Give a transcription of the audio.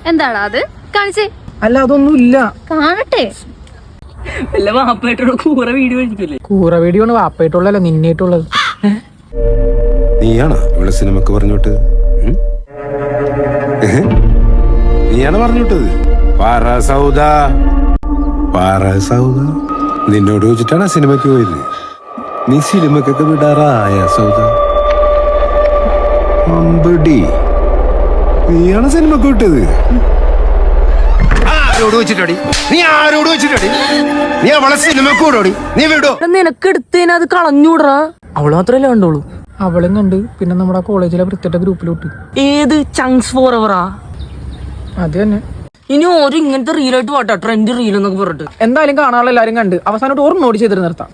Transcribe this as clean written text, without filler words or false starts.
എന്താടാ അത് കാണിച്ചേ? അല്ല അതൊന്നും ഇല്ല. കാണട്ടെ. വല്ല വാപ്പായിട്ടുള്ള കൂറ വീഡിയോ കഴിക്കില്ലേ? കൂറ വീഡിയോ ആണ് വാപ്പായിട്ടുള്ളല്ലോ, നിന്നായിട്ടുള്ളത്. നീയാണോ ഇവിടെ സിനിമക്ക് പറഞ്ഞോട്ട്? നീയാണ് പറഞ്ഞോട്ടത്? നിന്നോട് ചോദിച്ചിട്ടാണ് സിനിമക്ക് പോയത്. നീ സിനിമക്കൊക്കെ വിടാറായ സൗദ? അമ്പടി, നീയാണ് സിനിമക്ക് വിട്ടത്? ആരോട് വെച്ചിട്ടോടി? നീ ആരോട് വെച്ചിട്ടോടി? നീ അവളെ സിനിമക്ക് വിടോടി? നീ വിടോ? നിനക്ക് എടുത്തേനെ അത് കളഞ്ഞൂടാ. അവള് മാത്രല്ലേ കണ്ടോളൂ. അവളും കണ്ട്, പിന്നെ നമ്മുടെ കോളേജിലെ വൃത്തിയുടെ ഗ്രൂപ്പിലോട്ട്. ഏത് ചങ്സ് ഫോർ എവറാ? അത് തന്നെ. ഇനി ഓരോ ഇങ്ങനത്തെ റീലായിട്ട് പോട്ടെ, ട്രെൻഡ് റീൽ എന്നൊക്കെ പറഞ്ഞിട്ട്. എന്തായാലും കാണാനുള്ള എല്ലാരും കണ്ട് അവസാനമായിട്ട് ഓർമ്മ നോടി ചെയ്തിട്ട് നിർത്താം.